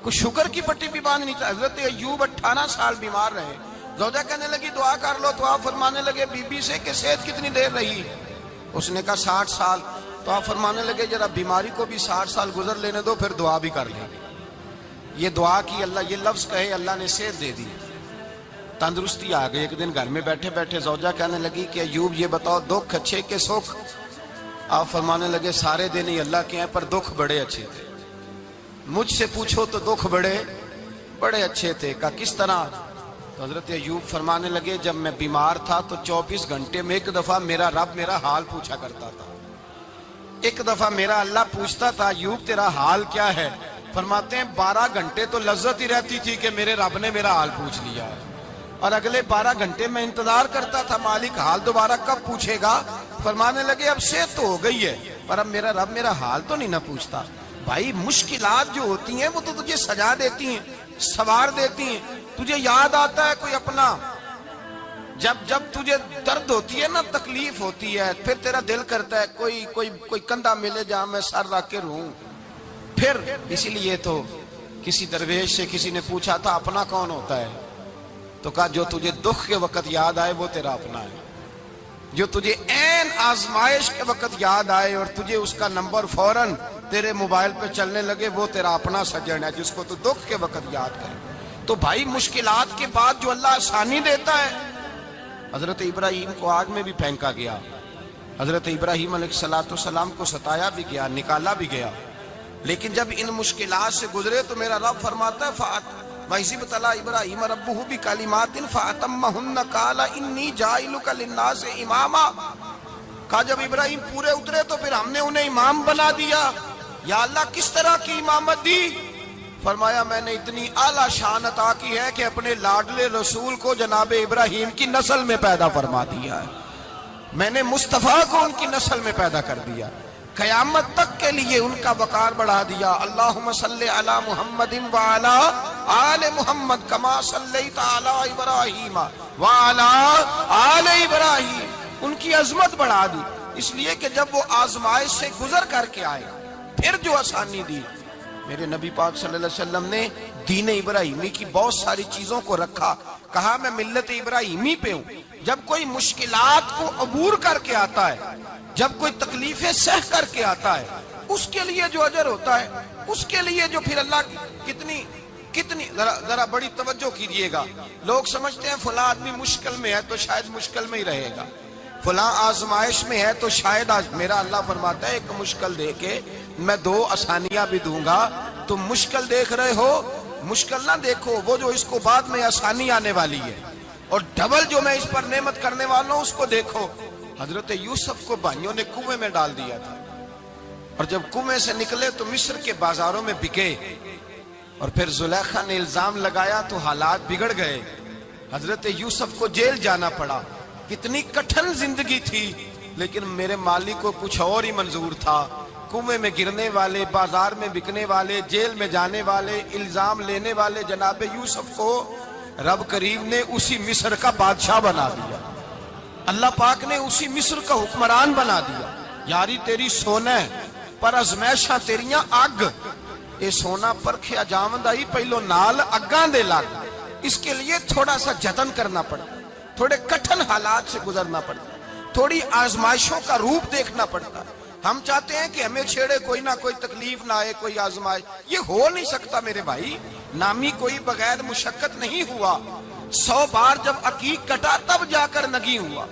کوئی شکر کی پٹی بھی باندھنی چاہیے. حضرت ایوب 18 سال بیمار رہے. زوجہ کہنے لگی دعا کر لو, تو آپ فرمانے لگے بی بی سے کہ صحت کتنی دیر رہی؟ اس نے کہا 60 سال. تو آپ فرمانے لگے ذرا بیماری کو بھی 60 سال گزر لینے دو, پھر دعا بھی کر لیں. یہ دعا کی, اللہ یہ لفظ کہے, اللہ نے صحت دے دی, تندرستی آ گئی. ایک دن گھر میں بیٹھے بیٹھے زوجہ کہنے لگی کہ ایوب یہ بتاؤ دکھ اچھے کہ سکھ؟ آپ فرمانے لگے سارے دن ہی اللہ کے ہیں, پر دکھ بڑے اچھے تھے. مجھ سے پوچھو تو دکھ بڑے اچھے تھے. کہا کس طرح؟ تو حضرت ایوب فرمانے لگے جب میں بیمار تھا تو 24 گھنٹے میں ایک دفعہ میرا رب میرا حال پوچھا کرتا تھا. ایک دفعہ میرا اللہ پوچھتا تھا ایوب تیرا حال کیا ہے؟ فرماتے ہیں 12 گھنٹے تو لذت ہی رہتی تھی کہ میرے رب نے میرا حال پوچھ لیا ہے, اور اگلے 12 گھنٹے میں انتظار کرتا تھا مالک حال دوبارہ کب پوچھے گا. فرمانے لگے اب صحت تو ہو گئی ہے, پر اب میرا رب میرا حال تو نہیں نہ پوچھتا. بھائی مشکلات جو ہوتی ہیں وہ تو تجھے سجا دیتی ہیں, سوار دیتی ہیں. تجھے یاد آتا ہے کوئی اپنا, جب تجھے درد ہوتی ہے نا, تکلیف ہوتی ہے, پھر تیرا دل کرتا ہے کوئی کندھا ملے جہاں میں سر رکھ کے رہوں. پھر اسی لیے تو کسی درویش سے کسی نے پوچھا تھا اپنا کون ہوتا ہے؟ تو کہا جو تجھے دکھ کے وقت یاد آئے وہ تیرا اپنا ہے. جو تجھے عین آزمائش کے وقت یاد آئے اور تجھے اس کا نمبر فوراً تیرے موبائل پہ چلنے لگے, وہ تیرا اپنا سجن ہے جس کو تو دکھ کے وقت یاد کرے. تو بھائی مشکلات کے بعد جو اللہ آسانی دیتا ہے. حضرت ابراہیم کو آگ میں بھی پھینکا گیا, حضرت ابراہیم علیہ السلام کو ستایا بھی گیا, نکالا بھی گیا, لیکن جب ان مشکلات سے گزرے تو میرا رب فرماتا ہے وَإِذِ ابْتَلَىٰ إِبْرَاهِيمَ رَبُّهُ بِكَلِمَاتٍ فَأَتَمَّهُنَّ قَالَ إِنِّي جَاعِلُكَ لِلنَّاسِ إِمَامًا. کہا جب ابراہیم پورے اترے تو پھر ہم نے انہیں امام بنا دیا. یا اللہ کس طرح کی امامت دی؟ فرمایا میں نے اتنی اعلیٰ شان عطا کی ہے کہ اپنے لاڈلے رسول کو جناب ابراہیم کی نسل میں پیدا فرما دیا ہے. میں نے مصطفیٰ کو ان کی نسل میں پیدا کر دیا, قیامت تک کے لیے ان کا وقار بڑھا دیا. اللہم صلی علی محمد وعلی آل محمد کما صلیت علی ابراہیم وعلی آل ابراہیم. ان کی عظمت بڑھا دی, اس لیے کہ جب وہ آزمائش سے گزر کر کے آئے پھر جو آسانی دی. میرے نبی پاک صلی اللہ علیہ وسلم نے دین ابراہیمی کی بہت ساری چیزوں کو رکھا, کہا میں ملت ابراہیمی پہ ہوں. جب کوئی مشکلات کو عبور کر کے آتا ہے, جب کوئی تکلیفیں سہ کر کے آتا ہے, اس کے لیے جو اجر ہوتا ہے, اس کے لیے جو پھر اللہ کتنی ذرا بڑی توجہ کیجئے گا. لوگ سمجھتے ہیں فلاں آدمی مشکل میں ہے تو شاید مشکل میں ہی رہے گا, فلاں آزمائش میں ہے تو شاید میرا اللہ فرماتا ہے ایک مشکل دے کے میں 2 آسانیاں بھی دوں گا. تم مشکل دیکھ رہے ہو, مشکل نہ دیکھو, وہ جو اس کو بعد میں آسانی آنے والی ہے, اور ڈبل جو میں اس پر نعمت کرنے والا ہوں اس کو دیکھو. حضرت یوسف کو بھائیوں نے کنویں میں ڈال دیا تھا, اور جب کنویں سے نکلے تو مصر کے بازاروں میں بکے, اور پھر زلیخا نے الزام لگایا تو حالات بگڑ گئے. حضرت یوسف کو جیل جانا پڑا. کتنی کٹھن زندگی تھی, لیکن میرے مالک کو کچھ اور ہی منظور تھا. کنویں میں گرنے والے, بازار میں بکنے والے, جیل میں جانے والے, الزام لینے والے جناب یوسف کو رب کریم نے اسی مصر کا بادشاہ بنا دیا. اللہ پاک نے اسی مصر کا حکمران بنا دیا. یاری تیری سونا ہے پر ازمیشاں تیریاں اگ, اے سونا پرکھیا جاوندہ ہی پہلو نال اگاں دے لگ. اس کے لیے تھوڑا سا جتن کرنا پڑتا, تھوڑے کٹھن حالات سے گزرنا پڑتا, تھوڑی آزمائشوں کا روپ دیکھنا پڑتا. ہم چاہتے ہیں کہ ہمیں چھیڑے کوئی نہ کوئی تکلیف نہ آئے, کوئی آزمائش. یہ ہو نہیں سکتا میرے بھائی. نامی کوئی بغیر مشقت نہیں ہوا. 100 بار جب عقیق کٹا تب جا کر نگی ہوا.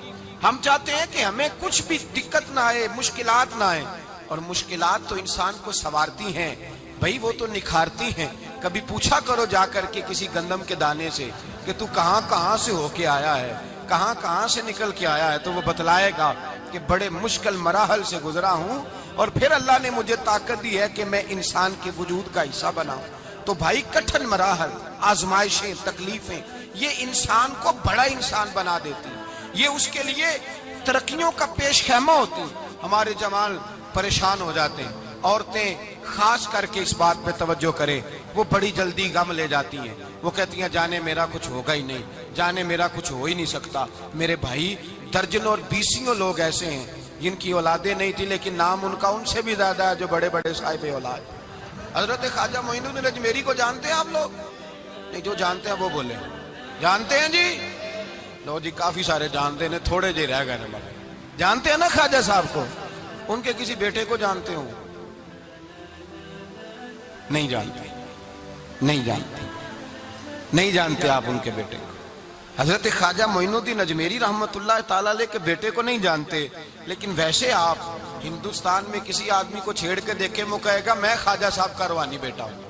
ہم چاہتے ہیں کہ ہمیں کچھ بھی دقت نہ آئے, مشکلات نہ آئے. اور مشکلات تو انسان کو سنوارتی ہیں بھائی, وہ تو نکھارتی ہیں. کبھی پوچھا کرو جا کر کے کسی گندم کے دانے سے کہ تو کہاں سے ہو کے آیا ہے, کہاں سے نکل کے آیا ہے, تو وہ بتلائے گا کہ بڑے مشکل مراحل سے گزرا ہوں, اور پھر اللہ نے مجھے طاقت دی ہے کہ میں انسان کے وجود کا حصہ بناؤں. تو بھائی کٹھن مراحل, آزمائشیں, تکلیفیں, یہ انسان کو بڑا انسان بنا دیتی. یہ اس کے لیے ترقیوں کا پیش خیمہ ہوتی. ہمارے جوان پریشان ہو جاتے ہیں, عورتیں خاص کر کے اس بات پہ توجہ کریں, وہ بڑی جلدی غم لے جاتی ہیں. وہ کہتی ہیں جانے میرا کچھ ہوگا ہی نہیں, جانے میرا کچھ ہو ہی نہیں سکتا. میرے بھائی درجنوں اور بیسیوں لوگ ایسے ہیں جن کی اولادیں نہیں تھی, لیکن نام ان کا ان سے بھی زیادہ ہے جو بڑے بڑے صاحب اولاد. حضرت خواجہ معین الدین اجمیری کو جانتے ہیں آپ لوگ؟ نہیں، جو جانتے ہیں وہ بولے جانتے ہیں جی؟ لو جی، کافی سارے جانتے ہیں، تھوڑے جی رہ گئے نا۔ جانتے ہیں نا خواجہ صاحب کو؟ ان کے کسی بیٹے کو جانتے ہوں؟ نہیں جانتے، نہیں جانتے، نہیں جانتے آپ ان کے بیٹے کو۔ حضرت خواجہ معین الدین اجمیری رحمت اللہ تعالیٰ علیہ کے بیٹے کو نہیں جانتے، لیکن ویسے آپ ہندوستان میں کسی آدمی کو چھیڑ کے دیکھیں، وہ کہے گا میں خواجہ صاحب کا روحانی بیٹا ہوں،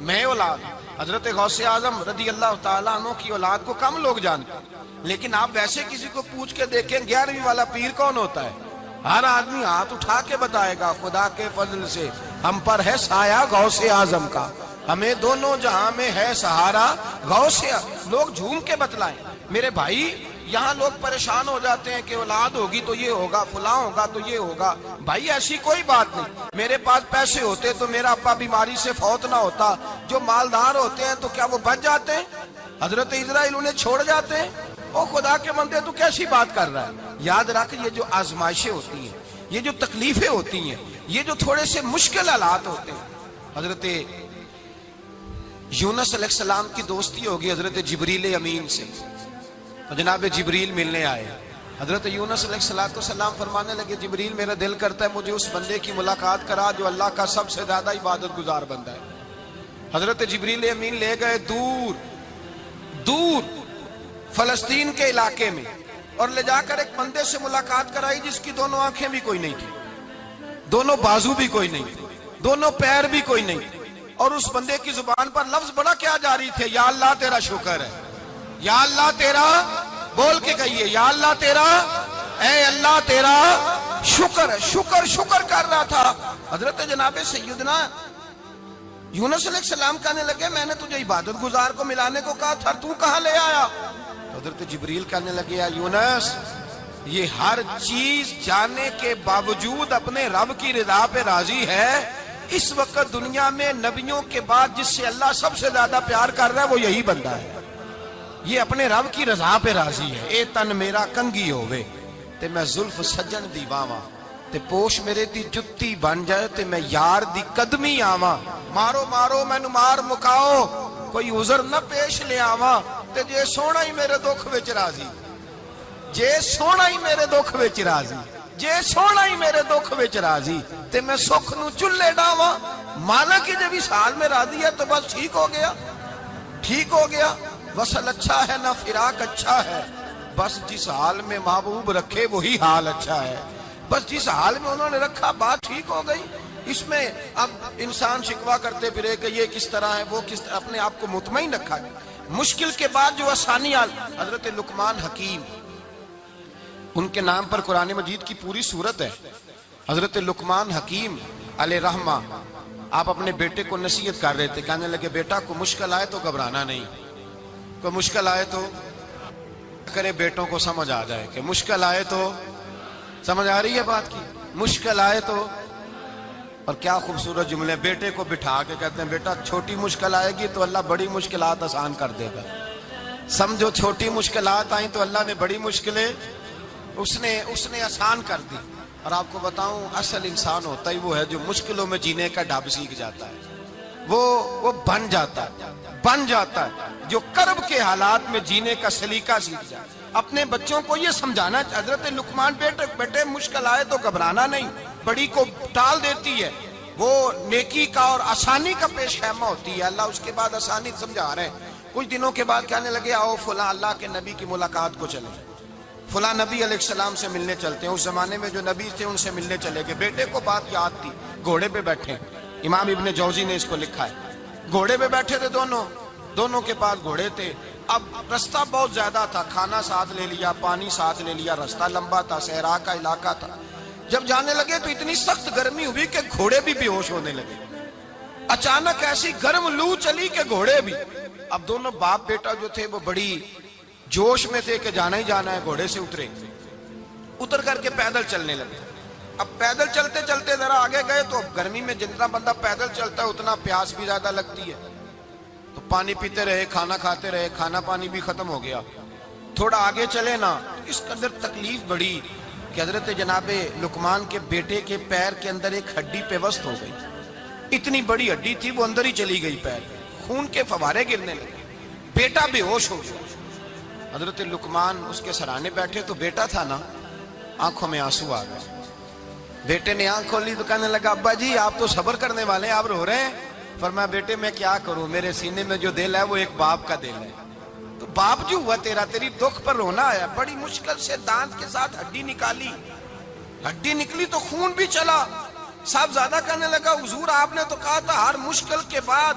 میں اولاد۔ حضرت غوث اعظم رضی اللہ تعالیٰ عنہ کی اولاد کو کم لوگ جانتے ہیں، لیکن آپ ویسے کسی کو پوچھ کے دیکھیں 11ویں والا پیر کون ہوتا ہے، ہر آدمی ہاتھ اٹھا کے بتائے گا خدا کے فضل سے ہم پر ہے سایہ غوث اعظم کا، ہمیں دونوں جہاں میں ہے سہارا غوث۔ لوگ جھوم کے بتلائیں میرے بھائی، یہاں لوگ پریشان ہو جاتے ہیں کہ اولاد ہوگی تو یہ ہوگا، فلاں ہوگا تو یہ ہوگا۔ بھائی ایسی کوئی بات نہیں، میرے پاس پیسے ہوتے تو میرا ابا بیماری سے فوت نہ ہوتا۔ جو مالدار ہوتے ہیں تو کیا وہ بچ جاتے ہیں؟ حضرت اسرائیل انہیں چھوڑ جاتے ہیں؟ او خدا کے بندے، تو کیسی بات کر رہا ہے؟ یاد رکھ، یہ جو آزمائشیں ہوتی ہیں، یہ جو تکلیفیں ہوتی ہیں، یہ جو تھوڑے سے مشکل حالات ہوتے ہیں۔ حضرت یونس علیہ السلام کی دوستی ہوگی حضرت جبریل امین سے، جناب جبریل ملنے آئے۔ حضرت یونس علیہ السلام فرمانے لگے جبریل میرا دل کرتا ہے مجھے اس بندے کی ملاقات کرا جو اللہ کا سب سے زیادہ عبادت گزار بندہ ہے۔ حضرت جبریل امین لے گئے دور دور فلسطین کے علاقے میں، اور لے جا کر ایک بندے سے ملاقات کرائی جس کی دونوں آنکھیں بھی کوئی نہیں تھی، دونوں بازو بھی کوئی نہیں تھی، دونوں پیر بھی کوئی نہیں تھی، اور اس بندے کی زبان پر لفظ بڑا کیا جاری تھے، یا اللہ تیرا شکر ہے، یا اللہ تیرا، بول کے کہیے یا اللہ تیرا، اے اللہ تیرا شکر ہے۔ شکر شکر کر رہا تھا۔ حضرت جناب سیدنا یونس علیہ السلام کہنے لگے میں نے تجھے عبادت گزار کو ملانے کو کہا تھا، تو کہاں لے آیا؟ حضرت جبریل کہنے لگے یا یونس، یہ ہر چیز جانے کے باوجود اپنے رب کی رضا پہ راضی ہے۔ اس وقت دنیا میں نبیوں کے بعد جس سے اللہ سب سے زیادہ پیار کر رہا ہے وہ یہی بندہ ہے، یہ اپنے رب کی رضا پہ راضی ہے۔ اے تن میرا کنگی ہووے تے میں زلف سجن دی واواں، تے پوش میرے دی جتی بن جائے تے میں یار دی قدمی آواں، مارو مارو مینوں مار مکاؤ کوئی عذر نہ پیش لے آواں، تے جے سونا ہی میرے دکھ وچ راضی، جے سونا ہی میرے دکھ وچ راضی، جے سونا ہی میرے دکھ وچ راضی تے میں سکھ نو چلے ڈاواں۔ مانا کہ جب اس حال میں راضی ہے تو بس ٹھیک ہو گیا، ٹھیک ہو گیا۔ وصل اچھا ہے نہ فراق اچھا ہے، بس جس حال میں محبوب رکھے وہی حال اچھا ہے، بس جس حال میں انہوں نے رکھا بات ٹھیک ہو گئی۔ اس میں اب انسان شکوا کرتے پھرے کہ یہ کس طرح ہے وہ کس طرح، اپنے آپ کو مطمئن رکھا ہے۔ مشکل کے بعد جو آسانی حضرت لقمان حکیم، ان کے نام پر قرآن مجید کی پوری سورت ہے۔ حضرت لقمان حکیم علیہ رحمہ آپ اپنے بیٹے کو نصیحت کر رہے تھے، کہنے لگے بیٹا کو مشکل آئے تو گھبرانا نہیں، کوئی مشکل آئے تو کرے، بیٹوں کو سمجھ آ جائے کہ مشکل آئے تو، سمجھ آ رہی ہے بات کی، مشکل آئے تو۔ اور کیا خوبصورت جملے، بیٹے کو بٹھا کے کہتے ہیں بیٹا چھوٹی مشکل آئے گی تو اللہ بڑی مشکلات آسان کر دے گا، سمجھو چھوٹی مشکلات آئیں تو اللہ نے بڑی مشکلیں اس نے آسان کر دی۔ اور آپ کو بتاؤں اصل انسان ہوتا ہی وہ ہے جو مشکلوں میں جینے کا ڈھب سیکھ جاتا ہے، وہ بن جاتا ہے جو کرب کے حالات میں جینے کا سلیقہ سیکھ جائے۔ اپنے بچوں کو یہ سمجھانا، حضرت لقمان بیٹے مشکل آئے تو گھبرانا نہیں، بڑی کو ٹال دیتی ہے، وہ نیکی کا اور آسانی کا پیش خیمہ ہوتی ہے، اللہ اس کے بعد آسانی سمجھا رہے ہیں۔ کچھ دنوں کے بعد کہنے لگے آؤ فلاں اللہ کے نبی کی ملاقات کو چلیں، فلاں نبی علیہ السلام سے ملنے چلتے ہیں۔ اس زمانے میں جو نبی تھے ان سے ملنے چلے گئے۔ بیٹے کو بات یاد تھی، گھوڑے پہ بیٹھے، امام ابن جوزی نے اس کو لکھا ہے، گھوڑے پہ بیٹھے تھے دونوں کے پاس گھوڑے تھے۔ اب رستہ بہت زیادہ تھا، کھانا ساتھ لے لیا، پانی ساتھ لے لیا، رستہ لمبا تھا، صحرا کا علاقہ تھا۔ جب جانے لگے تو اتنی سخت گرمی ہوئی کہ گھوڑے بھی بے ہوش ہونے لگے، اچانک ایسی گرم لو چلی کہ گھوڑے بھی۔ اب دونوں باپ بیٹا جو تھے وہ بڑی جوش میں تھے کہ جانا ہی جانا ہے، گھوڑے سے اتر کر کے پیدل چلنے لگے۔ اب پیدل چلتے چلتے ذرا آگے گئے تو گرمی میں جتنا بندہ پیدل چلتا ہے اتنا پیاس بھی زیادہ لگتی ہے، تو پانی پیتے رہے، کھانا کھاتے رہے، کھانا پانی بھی ختم ہو گیا۔ تھوڑا آگے چلے نا، اس قدر تکلیف بڑی کہ حضرت جناب لقمان کے بیٹے کے پیر کے اندر ایک ہڈی پیوست ہو گئی، اتنی بڑی ہڈی تھی وہ اندر ہی چلی گئی پیر، خون کے فوارے گرنے لگے، بیٹا بے ہوش ہو گیا۔ حضرت لقمان اس کے سرانے بیٹھے تو بیٹا تھا نا، آنکھوں میں آنسو آ گئے۔ بیٹے نے آنکھ کھولی تو کہنے لگا ابا جی آپ تو صبر کرنے والے ہیں، آپ رو رہے ہیں؟ فرمایا بیٹے میں کیا کروں، میرے سینے میں جو دل ہے وہ ایک باپ کا دل ہے، تو باپ جو ہوا تیرا، تیری دکھ پر رونا آیا۔ بڑی مشکل سے دانت کے ساتھ ہڈی نکالی، ہڈی نکلی تو خون بھی چلا۔ صاحب زیادہ کہنے لگا حضور آپ نے تو کہا تھا ہر مشکل کے بعد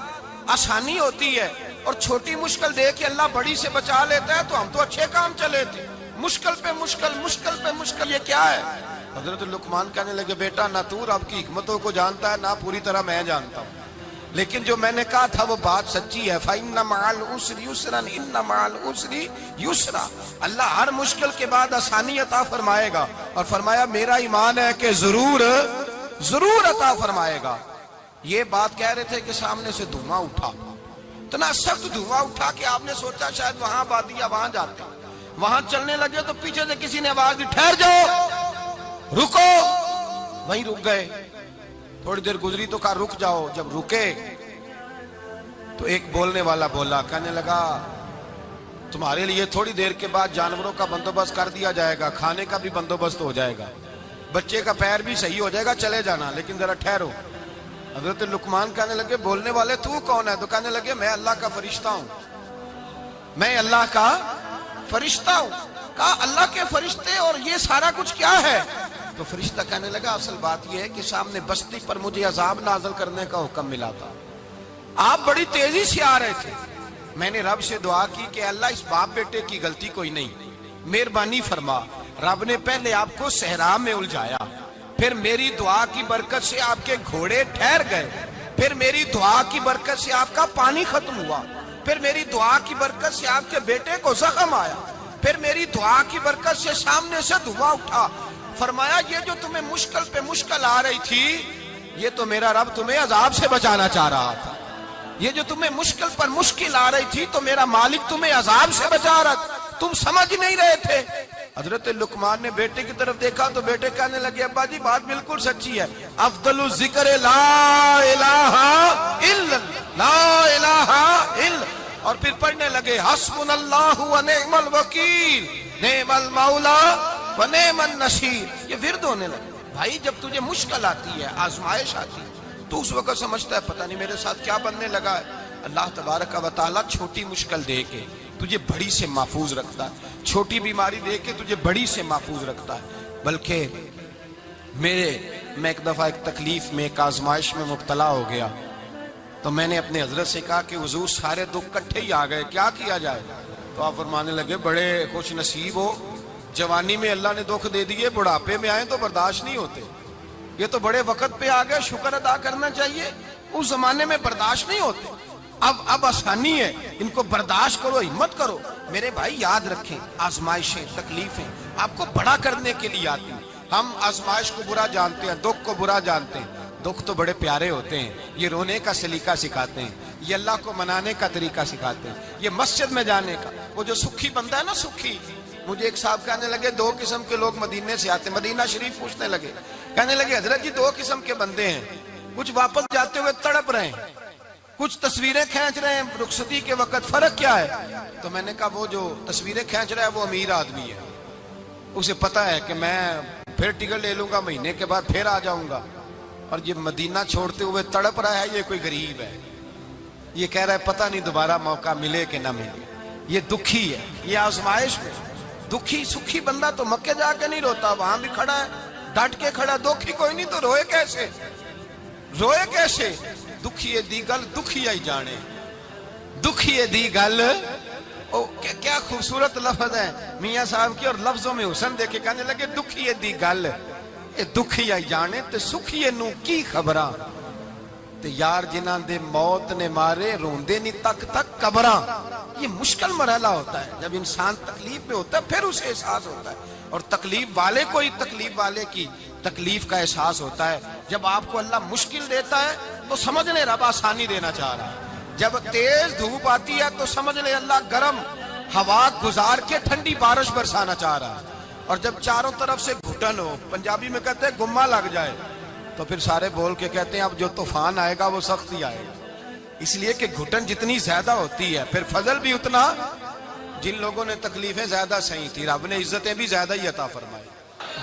آسانی ہوتی ہے، اور چھوٹی مشکل دیکھ کے اللہ بڑی سے بچا لیتا ہے، تو ہم تو اچھے کام چلے تھے، مشکل پہ مشکل، مشکل پہ مشکل، یہ کیا ہے؟ حضرت لقمان کہنے لگے بیٹا نہ تو رب کی حکمتوں کو جانتا ہے، نہ پوری طرح میں جانتا ہوں، لیکن جو میں نے کہا تھا وہ بات سچی ہے۔ فَإِنَّ مَعَ الْعُسْرِ يُسْرًا إِنَّ مَعَ الْعُسْرِ يُسْرًا، اللہ ہر مشکل کے بعد آسانی عطا فرمائے گا، اور فرمایا میرا ایمان ہے کہ ضرور ضرور عطا فرمائے گا۔ یہ بات کہہ رہے تھے کہ سامنے سے دھواں اٹھا، اتنا سخت دھواں اٹھا کہ آپ نے سوچا شاید وہاں بادیا وہاں جاتے، وہاں چلنے لگے تو پیچھے سے کسی نے آواز دی ٹھہر جاؤ، رکو، وہیں رک گئے۔ تھوڑی دیر گزری تو کہا رک جاؤ، جب رکے تو ایک بولنے والا بولا، کہنے لگا تمہارے لیے تھوڑی دیر کے بعد جانوروں کا بندوبست کر دیا جائے گا، کھانے کا بھی بندوبست ہو جائے گا، بچے کا پیر بھی صحیح ہو جائے گا، چلے جانا لیکن ذرا ٹھہرو۔ حضرت لقمان کہنے لگے بولنے والے تو کون ہے؟ تو کہنے لگے میں اللہ کا فرشتہ ہوں، میں اللہ کا فرشتہ ہوں۔ کہا اللہ کے فرشتے اور یہ سارا کچھ کیا ہے؟ تو فرشتہ کہنے لگا اصل بات یہ ہے کہ سامنے بستی پر مجھے عذاب نازل کرنے کا حکم ملا تھا، آپ بڑی تیزی سے آ رہے تھے، میں نے رب سے دعا کی کہ اللہ اس باپ بیٹے کی غلطی کوئی نہیں، مہربانی فرما۔ رب نے پہلے آپ کو صحرا میں الجھایا، پھر میری دعا کی برکت سے آپ کے گھوڑے ٹھہر گئے، پھر میری دعا کی برکت سے آپ کا پانی ختم ہوا، پھر میری دعا کی برکت سے آپ کے بیٹے کو زخم آیا، پھر میری دعا کی برکت سے سامنے سے دھواں اٹھا۔ فرمایا یہ جو تمہیں مشکل پہ مشکل آ رہی تھی، یہ تو میرا رب تمہیں عذاب سے بچانا چاہ رہا تھا، یہ جو تمہیں مشکل پر مشکل آ رہی تھی تو میرا مالک تمہیں عذاب سے بچا رہا تھا، تم سمجھ نہیں رہے تھے۔ حضرت لقمان نے بیٹے کی طرف دیکھا تو بیٹے کہنے لگے ابا جی بات بالکل سچی ہے، افضل الذکر لا الہ الا لا الہ الا، اور پھر پڑھنے لگے حسبنا اللہ و نعم الوکیل نعم المولا و نعم النصیر۔ یہ ورد ہونے لگے۔ بھائی جب تجھے مشکل آتی ہے، آزمائش آتی ہے، تو اس وقت سمجھتا ہے پتہ نہیں میرے ساتھ کیا بننے لگا ہے۔ اللہ تبارک و تعالیٰ چھوٹی مشکل دے کے تجھے بڑی سے محفوظ رکھتا ہے، چھوٹی بیماری دے کے تجھے بڑی سے محفوظ رکھتا ہے۔ بلکہ میں ایک دفعہ ایک تکلیف میں، ایک آزمائش میں مبتلا ہو گیا، تو میں نے اپنے حضرت سے کہا کہ حضور سارے دکھ کٹھے ہی آ گئے، کیا کیا جائے؟ تو آپ فرمانے لگے بڑے خوش نصیب ہو، جوانی میں اللہ نے دکھ دے دیے، بڑھاپے میں آئے تو برداشت نہیں ہوتے، یہ تو بڑے وقت پہ آ گئے، شکر ادا کرنا چاہیے، اس زمانے میں برداشت نہیں ہوتے، اب آسانی ہے، ان کو برداشت کرو، ہمت کرو۔ میرے بھائی یاد رکھیں آزمائشیں، تکلیفیں آپ کو بڑا کرنے کے لیے آتی ہیں۔ ہم آزمائش کو برا جانتے ہیں، دکھ کو برا جانتے ہیں، دکھ تو بڑے پیارے ہوتے ہیں، یہ رونے کا سلیقہ سکھاتے ہیں، یہ اللہ کو منانے کا طریقہ سکھاتے ہیں، یہ مسجد میں جانے کا۔ وہ جو سکھی بندہ ہے نا، سکھی، مجھے ایک صاحب کہنے لگے دو قسم کے لوگ مدینے سے آتے ہیں، مدینہ شریف پوچھنے لگے، کہنے لگے حضرت جی دو قسم کے بندے ہیں، کچھ واپس جاتے ہوئے تڑپ رہے ہیں، کچھ تصویریں کھینچ رہے ہیں رخصتی کے وقت، فرق کیا ہے؟ تو میں نے کہا وہ جو تصویریں کھینچ رہا ہے وہ امیر آدمی ہے، اسے پتا ہے کہ میں پھر ٹکٹ لے لوں گا، مہینے کے بعد پھر آ جاؤں گا، اور یہ مدینہ چھوڑتے ہوئے تڑپ رہا ہے، یہ کوئی غریب ہے، یہ کہہ رہا ہے پتہ نہیں دوبارہ موقع ملے کہ نہ ملے، یہ دکھی ہے، یہ آزمائش میں دکھی۔ سکھی بندہ تو مکے جا کے نہیں روتا، وہاں بھی کھڑا ہے، ڈٹ کے کھڑا، دکھی کوئی نہیں تو روئے کیسے؟ روئے کیسے؟ دکھیے دی گل دکھیا ہی جانے، دکھیے دی گل، کیا خوبصورت لفظ ہے میاں صاحب کی، اور لفظوں میں حسن دیکھے، کہنے لگے دکھیے دی گل اے دکھیا ہی جانے، تے سکھیے نو کی خبراں، تے یار جنہاں دے موت نے مارے روندے نہیں تک تک قبراں۔ یہ مشکل مرحلہ ہوتا ہے، جب انسان تکلیف میں ہوتا ہے پھر اسے احساس ہوتا ہے، اور تکلیف والے کو ہی تکلیف والے کی تکلیف کا احساس ہوتا ہے۔ جب آپ کو اللہ مشکل دیتا ہے تو سمجھ لیں رب آسانی دینا چاہ رہا ہے، جب تیز دھوپ آتی ہے تو سمجھ لیں اللہ گرم ہوا گزار کے ٹھنڈی بارش برسانا چاہ رہا ہے، اور جب چاروں طرف سے گھٹن ہو، پنجابی میں کہتے ہیں گما لگ جائے، تو پھر سارے بول کے کہتے ہیں اب جو طوفان آئے گا وہ سخت ہی آئے گا، اس لیے کہ گھٹن جتنی زیادہ ہوتی ہے پھر فضل بھی اتنا. جن لوگوں نے تکلیفیں زیادہ سہی تھی رب نے عزتیں بھی زیادہ ہی عطا فرمائی.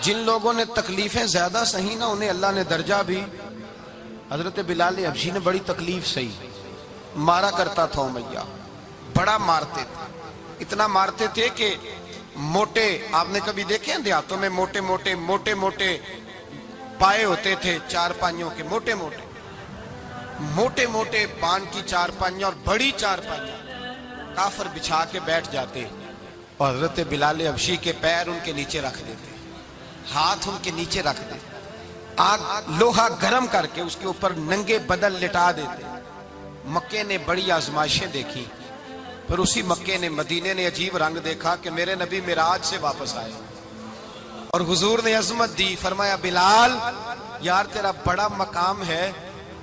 جن لوگوں نے تکلیفیں زیادہ سہی نا انہیں اللہ نے درجہ بھی. حضرت بلال حبشی نے بڑی تکلیف سہی، مارا کرتا تھا امیہ، بڑا مارتے تھے، اتنا مارتے تھے کہ موٹے، آپ نے کبھی دیکھے ہیں دیہاتوں میں موٹے موٹے پائے ہوتے تھے چار پائیوں کے، موٹے موٹے پان کی چار پائیاں اور بڑی چار پائیاں کافر بچھا کے بیٹھ جاتے اور حضرت بلال حبشی کے پیر ان کے نیچے رکھ دیتے، ہاتھ ان کے نیچے رکھ دیتے، آگ لوہا گرم کر کے اس کے اوپر ننگے بدن لٹا دیتے. مکے نے بڑی آزمائشیں دیکھی، پھر اسی مکے نے مدینے نے عجیب رنگ دیکھا کہ میرے نبی معراج سے واپس آئے اور حضور نے عظمت دی. فرمایا بلال یار تیرا بڑا مقام ہے،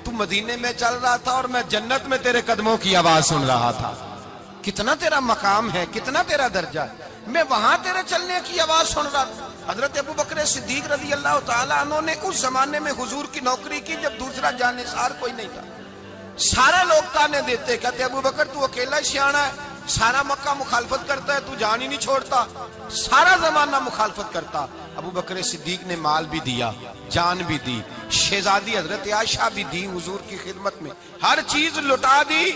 تو مدینے میں چل رہا تھا اور میں جنت میں تیرے قدموں کی آواز سن رہا تھا. کتنا تیرا مقام ہے، کتنا تیرا درجہ ہے، میں وہاں تیرے چلنے کی آواز سن رہا تھا. حضرت ابو بکر صدیق رضی اللہ تعالیٰ عنہ نے اس زمانے میں حضور کی نوکری کی جب دوسرا جانثار کوئی نہیں تھا. سارے لوگ تانے دیتے، کہتے ابو بکر تو اکیلا ہی سیاںا ہے، سارا مکہ مخالفت کرتا ہے، تو جان ہی نہیں چھوڑتا، سارا زمانہ مخالفت کرتا. ابو بکر صدیق نے مال بھی دیا، جان بھی دی، شہزادی حضرت عائشہ بھی دی حضور کی خدمت میں، ہر چیز لٹا دی.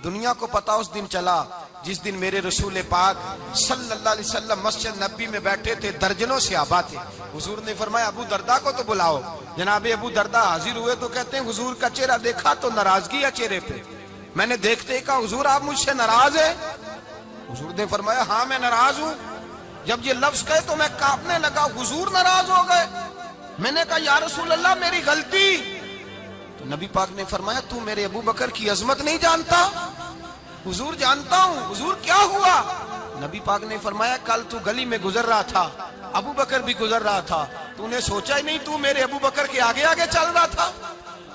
دنیا کو پتا اس دن چلا جس دن میرے رسول پاک صلی اللہ علیہ وسلم مسجد نبی میں بیٹھے تھے، درجنوں صحابہ تھے. حضور نے فرمایا ابو دردہ کو تو بلاؤ. جناب ابو دردہ حاضر ہوئے تو کہتے ہیں حضور کا چہرہ دیکھا تو ناراضگی ہے چہرے پہ. میں نے دیکھتے ہی کہا حضور آپ مجھ سے ناراض ہیں؟ حضور نے فرمایا ہاں میں ناراض ہوں. جب یہ لفظ کہے تو میں کانپنے لگا، حضور ناراض ہو گئے. میں نے کہا یا رسول اللہ میری غلطی. تو نبی پاک نے فرمایا تو میرے ابو بکر کی عظمت نہیں جانتا؟ حضور جانتا ہوں. حضور کیا ہوا؟ نبی پاک نے فرمایا کل تو گلی میں گزر رہا تھا، ابو بکر بھی گزر رہا تھا، تو نے سوچا ہی نہیں تو میرے ابو بکر کے آگے آگے چل رہا تھا؟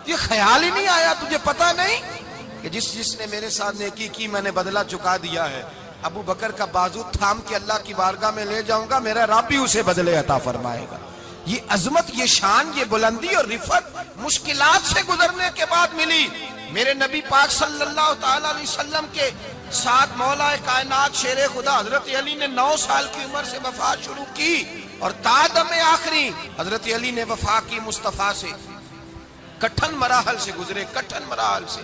یہ خیال ہی نہیں آیا، تجھے پتا نہیں کہ جس نے میرے ساتھ نیکی کی میں نے بدلہ چکا دیا ہے. ابو بکر کا بازو تھام کے اللہ کی بارگاہ میں لے جاؤں گا، میرا رب بھی اسے بدلے عطا فرمائے گا. یہ عظمت، یہ شان، یہ بلندی اور رفعت مشکلات سے گزرنے کے بعد ملی. میرے نبی پاک صلی اللہ تعالی علیہ وسلم کے ساتھ مولا کائنات شیر خدا حضرت علی نے 9 سال کی عمر سے وفات شروع کی اور تا دم آخری حضرت علی نے وفا کی مصطفیٰ سے. کٹھن مراحل سے گزرے، کٹھن مراحل سے.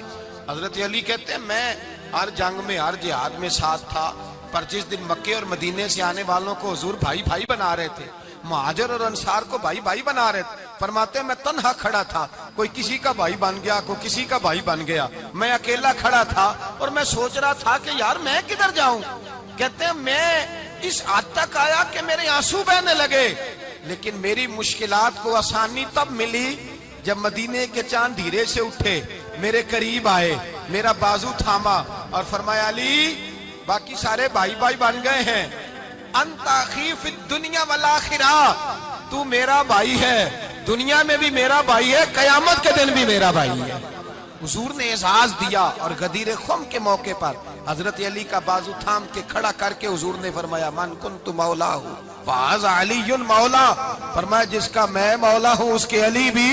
حضرت علی کہتے ہیں میں ہر جنگ میں، ہر جہاد میں ساتھ تھا، پر جس دن مکے اور مدینے سے آنے والوں کو حضور بھائی بھائی بنا رہے تھے، مہاجر اور انصار کو بھائی بھائی بنا رہے تھے. فرماتے ہیں میں تنہا کھڑا تھا، کوئی کسی کا بھائی بن گیا، کوئی کسی کا بھائی بن گیا، میں اکیلا کھڑا تھا اور میں سوچ رہا تھا کہ یار میں کدھر جاؤں. کہتے ہیں میں اس حد تک آیا کہ میرے آنسو بہنے لگے، لیکن میری مشکلات کو آسانی تب ملی جب مدینے کے چاند دھیرے سے اٹھے، میرے قریب آئے، میرا بازو تھاما اور فرمایا علی باقی سارے بھائی بھائی بن گئے ہیں، انت اخی فی الدنیا والآخرہ، تو میرا بھائی ہے، دنیا میں بھی میرا بھائی ہے، قیامت کے دن بھی میرا بھائی ہے. حضور نے اعزاز دیا اور غدیر خم کے موقع پر حضرت علی کا بازو تھام کے کھڑا کر کے حضور نے فرمایا من کنت مولا ہوں فہذا علی مولا. فرمایا جس کا میں مولا ہوں اس کے علی بھی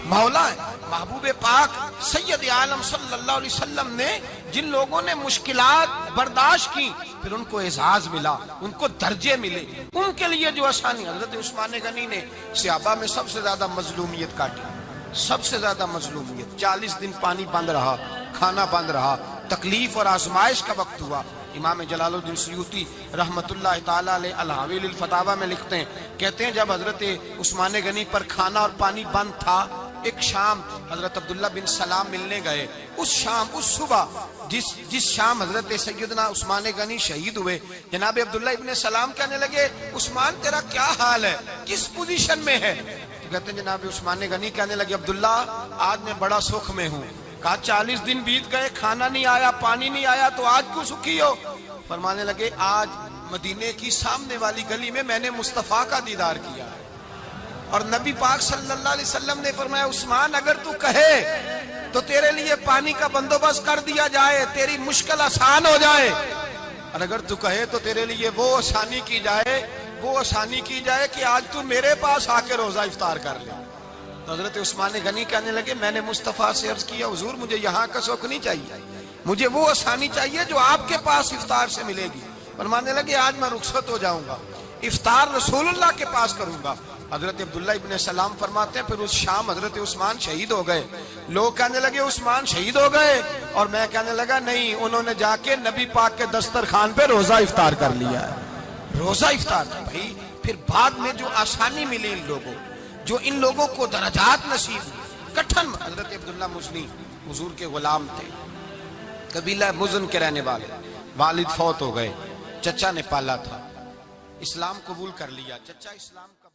مولا ہے. محبوب پاک سید عالم صلی اللہ علیہ وسلم نے جن لوگوں نے مشکلات برداشت کی پھر ان کو اعزاز ملا، ان کو درجے ملے، ان کے لیے جو آسانی. حضرت عثمان غنی نے صحابہ میں سب سے زیادہ مظلومیت کاٹی، سب سے زیادہ مظلومیت. 40 دن پانی بند رہا، کھانا بند رہا، تکلیف اور آزمائش کا وقت ہوا. امام جلال الدین سیوطی رحمت اللہ تعالیٰ علیہ الحاوی للفتاوی میں لکھتے ہیں، کہتے ہیں جب حضرت عثمان غنی پر کھانا اور پانی بند تھا، ایک شام حضرت عبداللہ بن سلام ملنے گئے. اس شام، اس صبح جس شام حضرت سیدنا عثمان غنی شہید ہوئے، جناب عبداللہ ابن سلام کہنے لگے عثمان تیرا کیا حال ہے، کس پوزیشن میں ہے؟ تو کہتے ہیں جناب عثمان غنی کہنے لگے عبداللہ آج میں بڑا سکھ میں ہوں. کہا 40 دن بیت گئے، کھانا نہیں آیا، پانی نہیں آیا، تو آج کیوں سکھی ہو؟ فرمانے لگے آج مدینے کی سامنے والی گلی میں میں نے مصطفیٰ کا دیدار کیا ہے اور نبی پاک صلی اللہ علیہ وسلم نے فرمایا عثمان اگر تو کہے تو تیرے لیے پانی کا بندوبست کر دیا جائے، تیری مشکل آسان ہو جائے، اور اگر تو کہے تو تیرے لیے وہ آسانی کی جائے کہ آج تو میرے پاس آ کے روزہ افطار کر لے. تو حضرت عثمان غنی کہنے لگے میں نے مصطفیٰ سے عرض کیا حضور مجھے یہاں کا سوکھ نہیں چاہیے، مجھے وہ آسانی چاہیے جو آپ کے پاس افطار سے ملے گی۔ فرمانے لگے آج میں رخصت ہو جاؤں گا، افطار رسول اللہ کے پاس کروں گا۔ حضرت عبداللہ ابن سلام فرماتے ہیں پھر اس شام حضرت عثمان شہید ہو گئے۔ لوگ کہنے لگے عثمان شہید ہو گئے، اور میں کہنے لگا نہیں، انہوں نے جا کے نبی پاک کے دسترخوان پہ روزہ افطار کر لیا ہے۔ روزہ افطار بھائی، پھر بعد میں جو آسانی ملی ان لوگوں، جو ان لوگوں کو درجات نصیب ہوئی۔ کٹھن حضرت عبداللہ مزنی حضور کے غلام تھے، قبیلہ مزن کے رہنے والے، والد فوت ہو گئے، چچا نے پالا تھا، اسلام قبول کر لیا، چچا اسلام کا